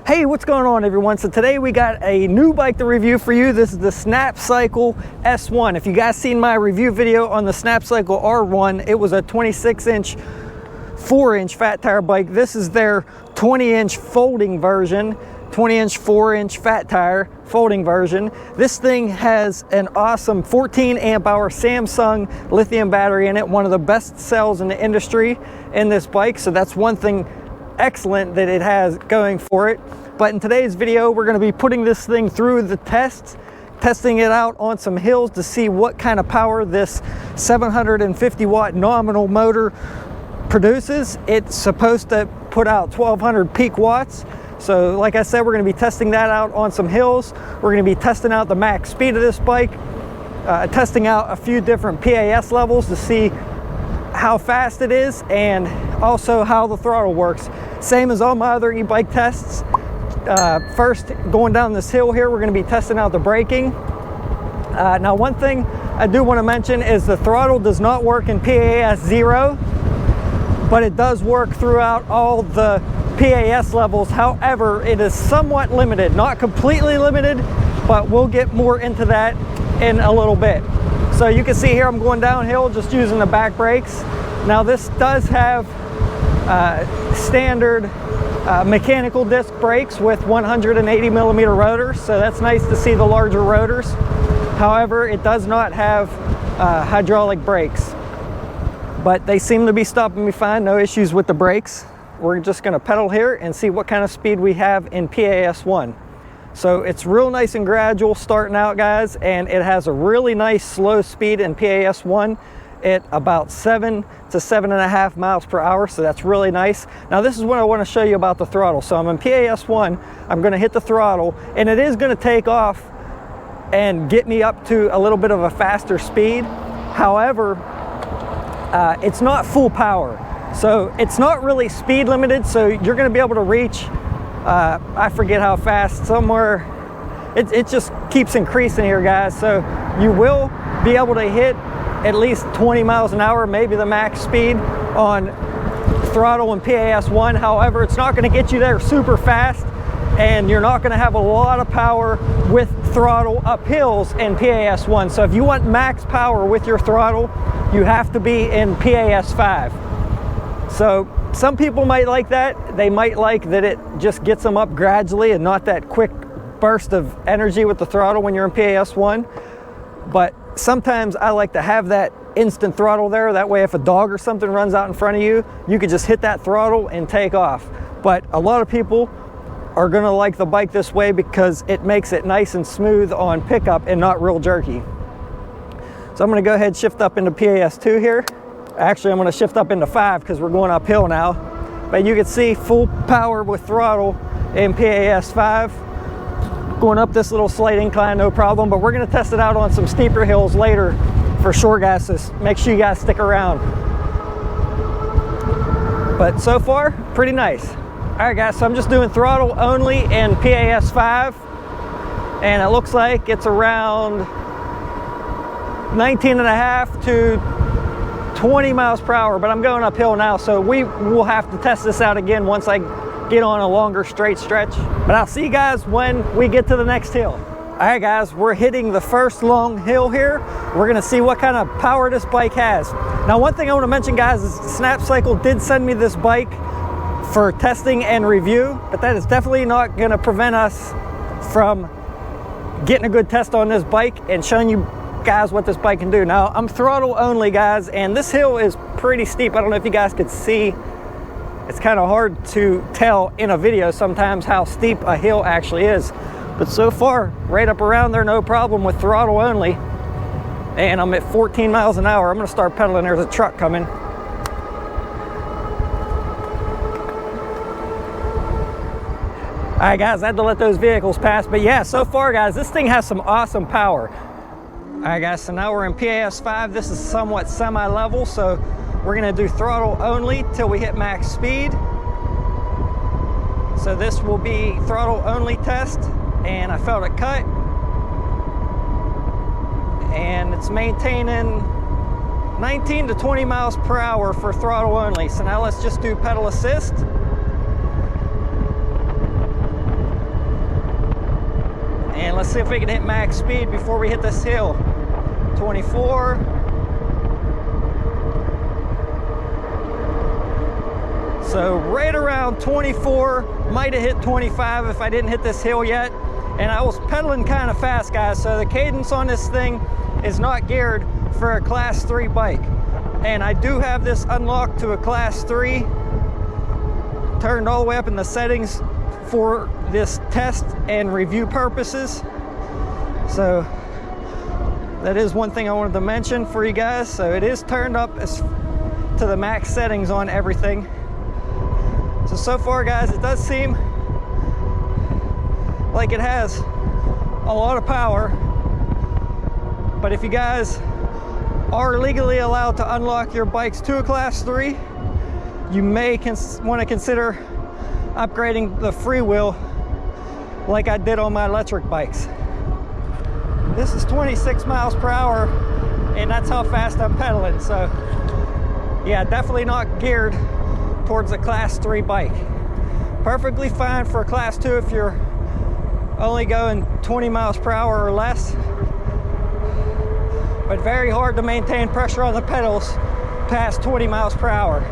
Hey, what's going on everyone? So today we got a new bike to review for you. This is the Snapcycle S1. If you guys seen my review video on the Snapcycle R1, it was a 26-inch, 4-inch fat tire bike. This is their 20-inch folding version, 20-inch, 4-inch fat tire folding version. This thing has an awesome 14 amp hour Samsung lithium battery in it, one of the best cells in the industry in this bike. So that's one thing excellent that it has going for it. But in today's video, we're going to be putting this thing through the tests, testing it out on some hills to see what kind of power this 750 watt nominal motor produces. It's supposed to put out 1200 peak watts. So like I said, we're going to be testing that out on some hills. We're going to be testing out the max speed of this bike, testing out a few different PAS levels to see how fast it is and also how the throttle works. Same as all my other e-bike tests. First, going down this hill here, we're going to be testing out the braking. Now, one thing I do want to mention is the throttle does not work in PAS 0, but it does work throughout all the PAS levels. However, it is somewhat limited, not completely limited, but we'll get more into that in a little bit. So you can see here I'm going downhill just using the back brakes. Now this does have standard mechanical disc brakes with 180 millimeter rotors, so that's nice to see the larger rotors. However, it does not have hydraulic brakes, but they seem to be stopping me fine, no issues with the brakes. We're just going to pedal here and see what kind of speed we have in PAS 1. So it's real nice and gradual starting out, guys, and it has a really nice slow speed in PAS 1 at about 7 to 7.5 miles per hour, so that's really nice. Now this is what I want to show you about the throttle. So I'm in PAS 1, I'm going to hit the throttle, and it is going to take off and get me up to a little bit of a faster speed. However, it's not full power, so it's not really speed limited, so you're going to be able to reach I forget how fast, somewhere, it just keeps increasing here, guys. So you will be able to hit at least 20 miles an hour, maybe the max speed on throttle in PAS 1. However, it's not going to get you there super fast, and you're not going to have a lot of power with throttle up hills in PAS 1. So if you want max power with your throttle, you have to be in PAS 5. So some people might like that. They might like that it just gets them up gradually and not that quick burst of energy with the throttle when you're in PAS 1. But sometimes I like to have that instant throttle there. That way if a dog or something runs out in front of you, you could just hit that throttle and take off. But a lot of people are gonna like the bike this way because it makes it nice and smooth on pickup and not real jerky. So I'm gonna go ahead and shift up into PAS 2 here. Actually, I'm going to shift up into 5 because we're going uphill now. But you can see full power with throttle in PAS 5. Going up this little slight incline, no problem. But we're going to test it out on some steeper hills later for sure, guys. So make sure you guys stick around. But so far, pretty nice. All right, guys. So I'm just doing throttle only in PAS 5. And it looks like it's around 19.5 to 20 miles per hour, but I'm going uphill now, so we will have to test this out again once I get on a longer straight stretch. But I'll see you guys when we get to the next hill. All right, guys, we're hitting the first long hill here. We're gonna see what kind of power this bike has. Now, one thing I want to mention, guys, is Snapcycle did send me this bike for testing and review, but that is definitely not gonna prevent us from getting a good test on this bike and showing you guys what this bike can do. Now I'm throttle only, guys, and this hill is pretty steep. I don't know if you guys could see. It's kind of hard to tell in a video sometimes how steep a hill actually is, but so far right up around there, no problem with throttle only. And I'm at 14 miles an hour. I'm gonna start pedaling. There's a truck coming. All right, guys, I had to let those vehicles pass, but yeah, so far, guys, this thing has some awesome power. All right, guys, so now we're in PAS 5. This is somewhat semi-level, so we're gonna do throttle only till we hit max speed. So this will be throttle only test, and I felt it cut. And it's maintaining 19 to 20 miles per hour for throttle only. So now let's just do pedal assist. let's see if we can hit max speed before we hit this hill. 24. So right around 24, might have hit 25 if I didn't hit this hill yet. And I was pedaling kind of fast, guys, so the cadence on this thing is not geared for a class 3 bike. And I do have this unlocked to a class 3, turned all the way up in the settings for this test and review purposes. So that is one thing I wanted to mention for you guys. So it is turned up to the max settings on everything. So far, guys, it does seem like it has a lot of power. But if you guys are legally allowed to unlock your bikes to a class 3, you may want to consider upgrading the freewheel like I did on my electric bikes. This is 26 miles per hour, and that's how fast I'm pedaling. So yeah, definitely not geared towards a class 3 bike. Perfectly fine for a class 2 if you're only going 20 miles per hour or less, but very hard to maintain pressure on the pedals past 20 miles per hour.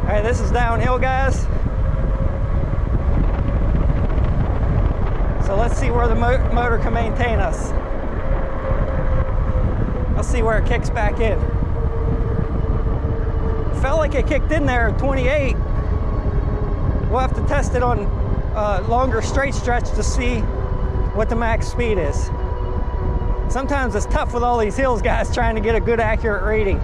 All right, this is downhill, guys. So let's see where the motor can maintain us. Let's see where it kicks back in. Felt like it kicked in there at 28. We'll have to test it on a longer straight stretch to see what the max speed is. Sometimes it's tough with all these hills, guys, trying to get a good accurate reading.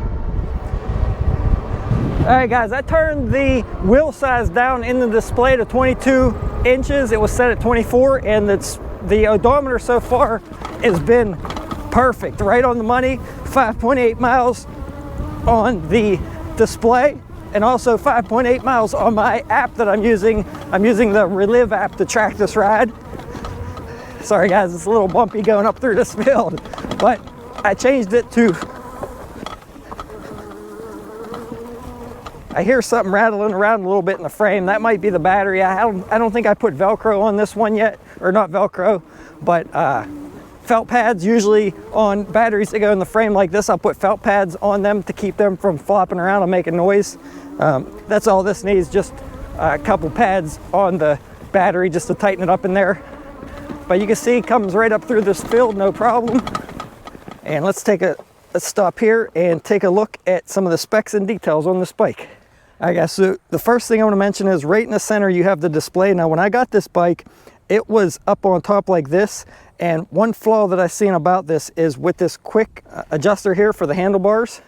All right, guys, I turned the wheel size down in the display to 22 inches. It was set at 24, and the odometer so far has been perfect, right on the money. 5.8 miles on the display, and also 5.8 miles on my app that I'm using. I'm using the Relive app to track this ride. Sorry guys, it's a little bumpy going up through this field, but I changed it to, I hear something rattling around a little bit in the frame. That might be the battery. I don't think I put Velcro on this one yet, or not Velcro, but felt pads. Usually on batteries that go in the frame like this, I'll put felt pads on them to keep them from flopping around and making noise. That's all this needs, just a couple pads on the battery just to tighten it up in there. But you can see it comes right up through this field, no problem. And let's stop here and take a look at some of the specs and details on this bike. All right guys, so the first thing I want to mention is right in the center you have the display. Now when I got this bike, it was up on top like this, and one flaw that I've seen about this is with this quick adjuster here for the handlebars,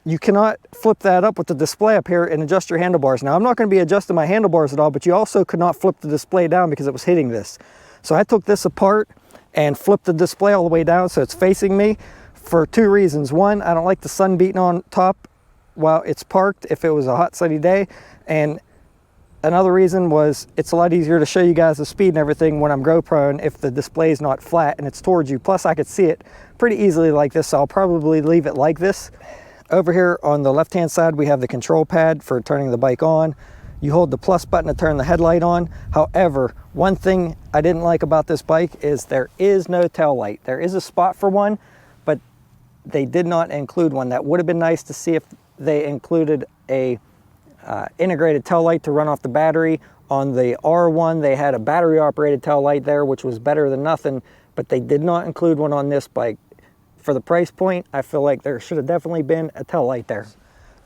you cannot flip that up with the display up here and adjust your handlebars. Now I'm not going to be adjusting my handlebars at all, but you also could not flip the display down because it was hitting this. So I took this apart and flipped the display all the way down so it's facing me for two reasons. One, I don't like the sun beating on top while it's parked if it was a hot sunny day, and another reason was it's a lot easier to show you guys the speed and everything when I'm GoProing if the display is not flat and it's towards you. Plus I could see it pretty easily like this, so I'll probably leave it like this. Over here on the left hand side we have the control pad for turning the bike on. You hold the plus button to turn the headlight on. However, one thing I didn't like about this bike is there is no tail light. There is a spot for one, but they did not include one. That would have been nice to see if they included a integrated tail light to run off the battery. On the R1, they had a battery operated tail light there, which was better than nothing, but they did not include one on this bike. For the price point, I feel like there should have definitely been a tail light there.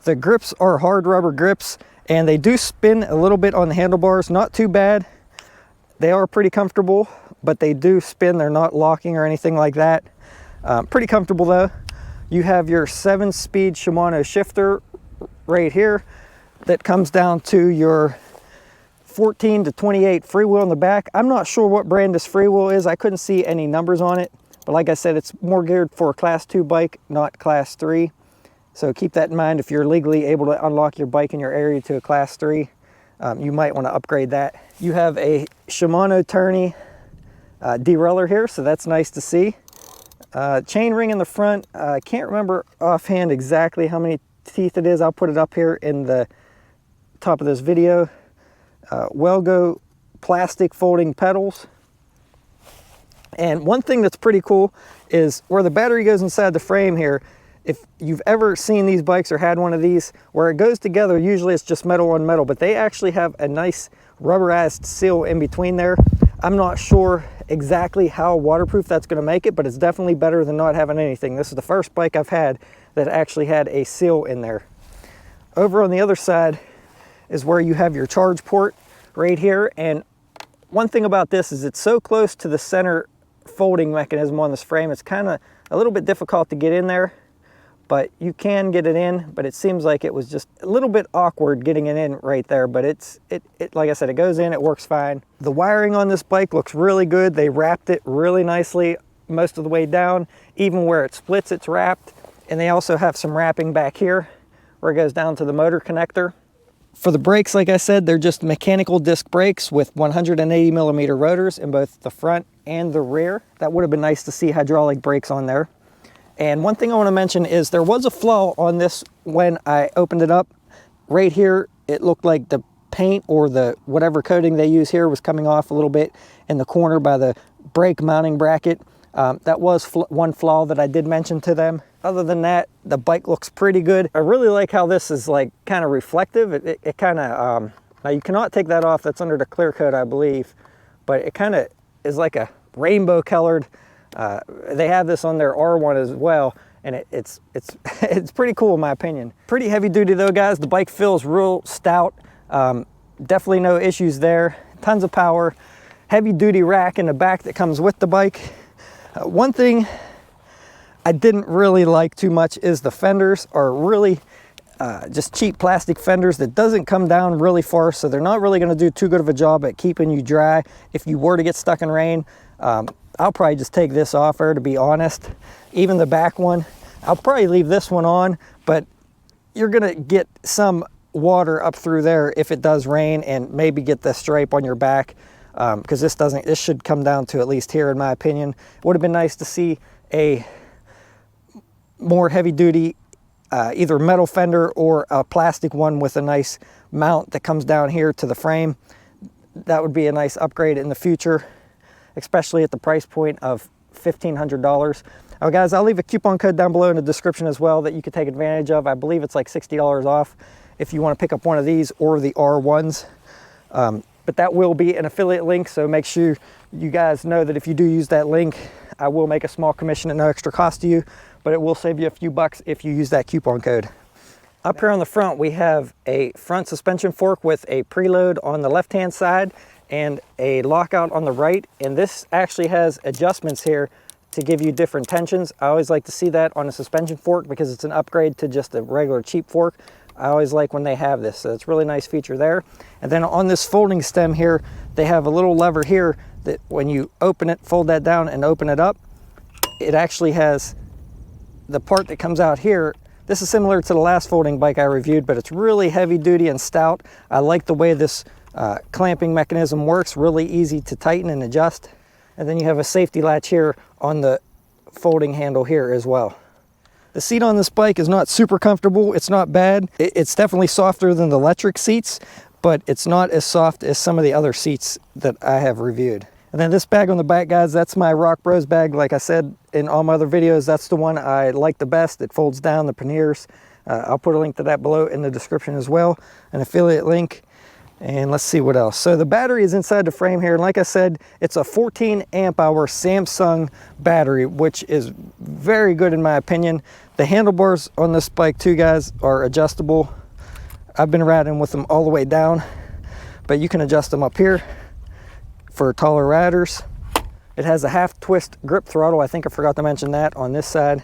The grips are hard rubber grips, and they do spin a little bit on the handlebars. Not too bad. They are pretty comfortable, but they do spin. They're not locking or anything like that. Pretty comfortable though. You have your 7-speed Shimano shifter right here that comes down to your 14 to 28 freewheel in the back. I'm not sure what brand this freewheel is. I couldn't see any numbers on it, but like I said, it's more geared for a class 2 bike, not class 3. So keep that in mind. If you're legally able to unlock your bike in your area to a class 3, you might want to upgrade that. You have a Shimano tourney derailleur here, so that's nice to see. Chain ring in the front. I can't remember offhand exactly how many teeth it is. I'll put it up here in the top of this video. Welgo plastic folding pedals. And one thing that's pretty cool is where the battery goes inside the frame here. If you've ever seen these bikes or had one of these, where it goes together, usually it's just metal on metal, but they actually have a nice rubberized seal in between there. I'm not sure exactly how waterproof that's going to make it, but it's definitely better than not having anything. This is the first bike I've had that actually had a seal in there. Over on the other side is where you have your charge port right here. And one thing about this is it's so close to the center folding mechanism on this frame, it's kind of a little bit difficult to get in there, but you can get it in. But it seems like it was just a little bit awkward getting it in right there, but it like I said, it goes in, it works fine. The wiring on this bike looks really good. They wrapped it really nicely most of the way down. Even where it splits, it's wrapped. And they also have some wrapping back here where it goes down to the motor connector. For the brakes, like I said, they're just mechanical disc brakes with 180 millimeter rotors in both the front and the rear. That would have been nice to see hydraulic brakes on there. And one thing I want to mention is there was a flaw on this when I opened it up. Right here, it looked like the paint or the whatever coating they use here was coming off a little bit in the corner by the brake mounting bracket. That was one flaw that I did mention to them. Other than that, the bike looks pretty good. I really like how this is like kind of reflective. It kind of, now you cannot take that off. That's under the clear coat, I believe. But it kind of is like a rainbow colored. They have this on their R1 as well. And it's pretty cool in my opinion. Pretty heavy duty though, guys. The bike feels real stout. Definitely no issues there. Tons of power. Heavy duty rack in the back that comes with the bike. One thing I didn't really like too much is the fenders are really just cheap plastic fenders that doesn't come down really far, so they're not really going to do too good of a job at keeping you dry if you were to get stuck in rain. I'll probably just take this off there, to be honest. Even the back one, I'll probably leave this one on, but you're going to get some water up through there if it does rain, and maybe get the stripe on your back, because this should come down to at least here in my opinion. It would have been nice to see a more heavy duty either metal fender or a plastic one with a nice mount that comes down here to the frame. That would be a nice upgrade in the future, especially at the price point of $1,500. Oh guys, I'll leave a coupon code down below in the description as well that you could take advantage of. I believe it's like $60 off if you want to pick up one of these or the R1s. But that will be an affiliate link, so make sure you guys know that if you do use that link, I will make a small commission at no extra cost to you, but it will save you a few bucks if you use that coupon code. Up here on the front, we have a front suspension fork with a preload on the left-hand side and a lockout on the right. And this actually has adjustments here to give you different tensions. I always like to see that on a suspension fork because it's an upgrade to just a regular cheap fork. I always like when they have this, so it's a really nice feature there. And then on this folding stem here, they have a little lever here that when you open it, fold that down and open it up, it actually has the part that comes out here. This is similar to the last folding bike I reviewed, but it's really heavy duty and stout. I like the way this clamping mechanism works, really easy to tighten and adjust. And then you have a safety latch here on the folding handle here as well. The seat on this bike is not super comfortable. It's not bad. It's definitely softer than the electric seats, but it's not as soft as some of the other seats that I have reviewed. And then this bag on the back, guys, that's my Rock Bros bag. Like I said in all my other videos, that's the one I like the best. It folds down, the panniers. I'll put a link to that below in the description as well, an affiliate link. And let's see what else. So the battery is inside the frame here. And like I said, it's a 14 amp hour Samsung battery, which is very good in my opinion. The handlebars on this bike too, guys, are adjustable. I've been riding with them all the way down, but you can adjust them up here for taller riders. It has a half twist grip throttle. I think I forgot to mention that on this side.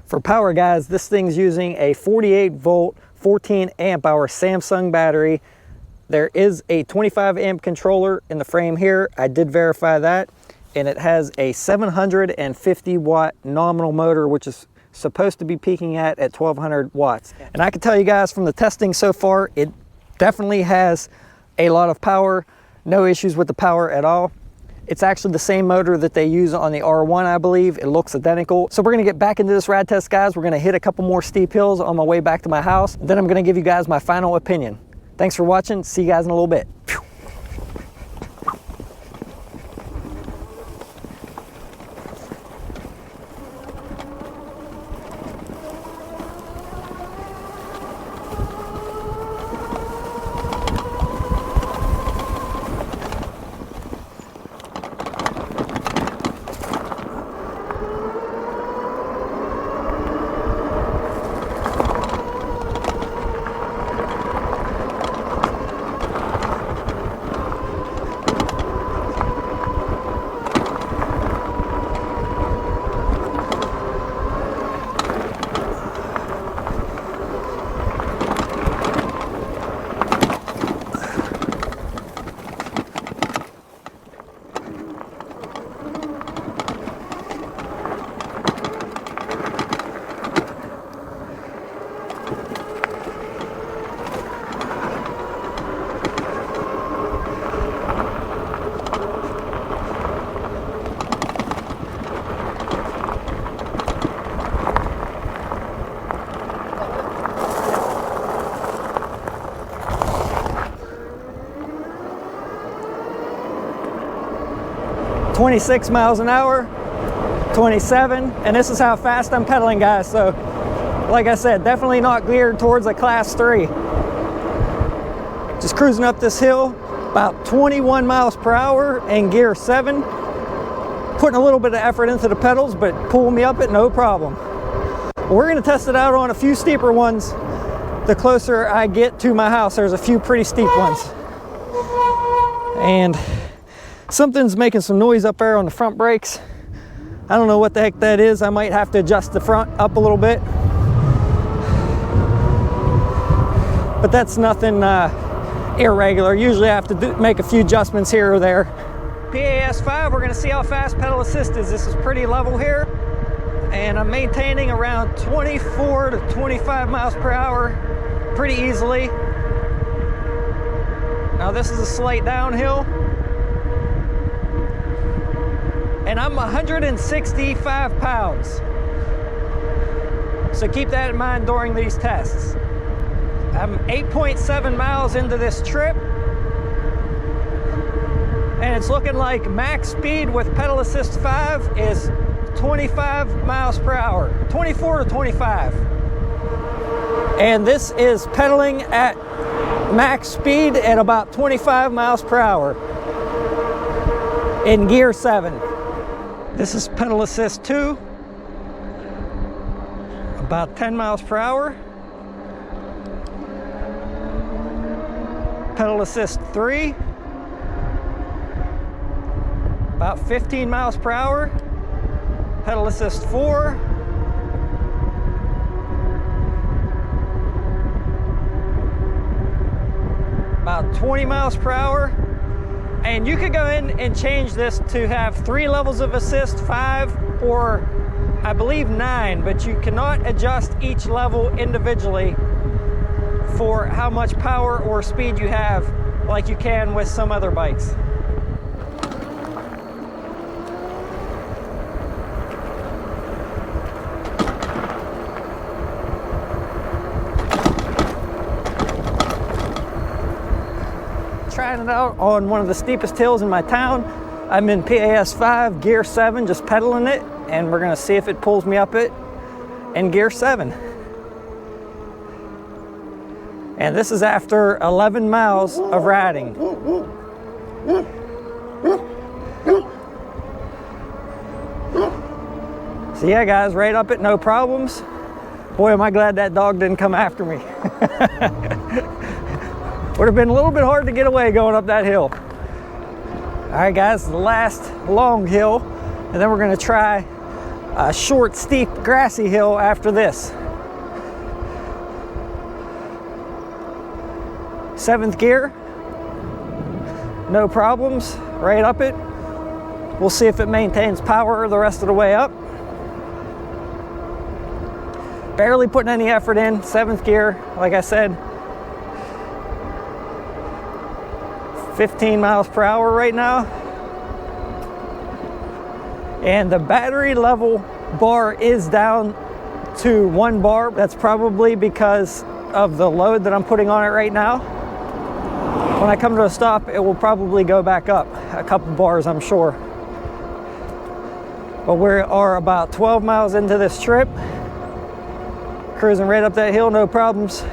For power, guys, this thing's using a 48 volt, 14 amp hour Samsung battery. There is a 25 amp controller in the frame here. I did verify that. And it has a 750 watt nominal motor, which is supposed to be peaking at 1200 watts. And I can tell you guys from the testing so far, it definitely has a lot of power. No issues with the power at all. It's actually the same motor that they use on the R1, I believe. It looks identical. So we're gonna get back into this ride test, guys. We're gonna hit a couple more steep hills on my way back to my house. Then I'm gonna give you guys my final opinion. Thanks for watching. See you guys in a little bit. 26 miles an hour, 27, and this is how fast I'm pedaling, guys. So like I said, definitely not geared towards a class 3. Just cruising up this hill, about 21 miles per hour in gear 7. Putting a little bit of effort into the pedals, but pulling me up it, no problem. We're gonna test it out on a few steeper ones. The closer I get to my house, there's a few pretty steep ones. And something's making some noise up there on the front brakes. I don't know what the heck that is. I might have to adjust the front up a little bit. But that's nothing irregular. Usually I have to make a few adjustments here or there. Pas1, we're gonna see how fast pedal assist is. This is pretty level here. And I'm maintaining around 24 to 25 miles per hour pretty easily. Now this is a slight downhill. And I'm 165 pounds. So keep that in mind during these tests. I'm 8.7 miles into this trip. And it's looking like max speed with pedal assist 5 is 25 miles per hour, 24 to 25. And this is pedaling at max speed at about 25 miles per hour in gear 7. This is pedal assist 2, about 10 miles per hour. Pedal assist 3, about 15 miles per hour. Pedal assist 4, about 20 miles per hour. And you could go in and change this to have 3 levels of assist, 5 or I believe 9, but you cannot adjust each level individually for how much power or speed you have like you can with some other bikes. Trying it out on one of the steepest hills in my town. I'm in Pas1 gear 7, just pedaling it, and we're gonna see if it pulls me up it in gear 7. And this is after 11 miles of riding. So yeah, guys, right up it, no problems. Boy, am I glad that dog didn't come after me. Would have been a little bit hard to get away going up that hill. All right, guys, the last long hill, and then we're gonna try a short, steep, grassy hill after this. 7th gear, no problems, right up it. We'll see if it maintains power the rest of the way up. Barely putting any effort in, 7th gear, like I said. 15 miles per hour right now. And the battery level bar is down to 1 bar. That's probably because of the load that I'm putting on it right now. When I come to a stop, it will probably go back up a couple bars, I'm sure. But we are about 12 miles into this trip. Cruising right up that hill, no problems.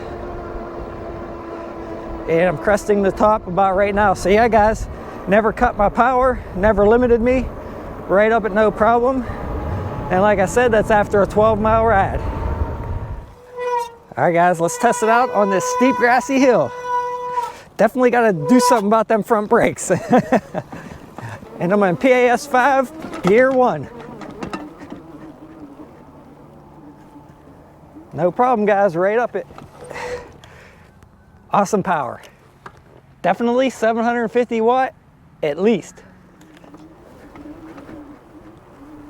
And I'm cresting the top about right now. So yeah, guys, never cut my power, never limited me, right up at no problem. And like I said, that's after a 12-mile ride. All right, guys, let's test it out on this steep, grassy hill. Definitely got to do something about them front brakes. And I'm in Pas1 gear 1. No problem, guys, right up it. Awesome power. Definitely 750 watt at least.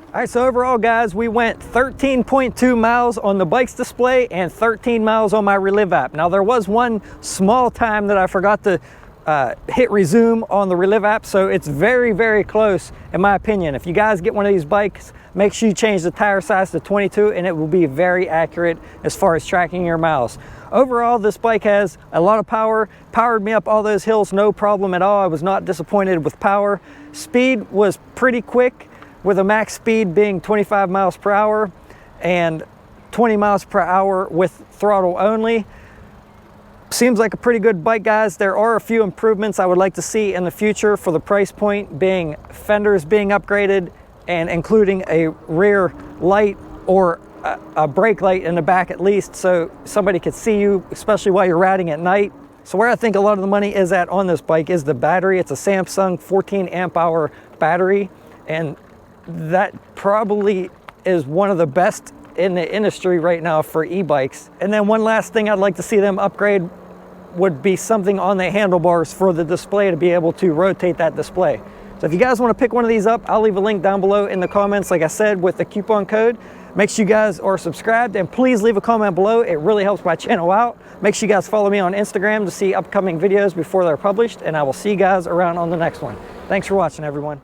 All right, so overall, guys, we went 13.2 miles on the bike's display and 13 miles on my Relive app. Now, there was one small time that I forgot to hit resume on the Relive app, so it's very, very close in my opinion. If you guys get one of these bikes, make sure you change the tire size to 22 and it will be very accurate as far as tracking your miles. Overall, this bike has a lot of power, powered me up all those hills, no problem at all. I was not disappointed with power. Speed was pretty quick, with a max speed being 25 miles per hour and 20 miles per hour with throttle only. Seems like a pretty good bike, guys. There are a few improvements I would like to see in the future for the price point, being fenders being upgraded and including a rear light or a brake light in the back at least, so somebody could see you, especially while you're riding at night. So where I think a lot of the money is at on this bike is the battery. It's a Samsung 14 amp hour battery, and that probably is one of the best in the industry right now for e-bikes. And then one last thing I'd like to see them upgrade would be something on the handlebars for the display to be able to rotate that display. So if you guys want to pick one of these up, I'll leave a link down below in the comments, like I said, with the coupon code. Make sure you guys are subscribed and please leave a comment below. It really helps my channel out. Make sure you guys follow me on Instagram to see upcoming videos before they're published, and I will see you guys around on the next one. Thanks for watching, everyone.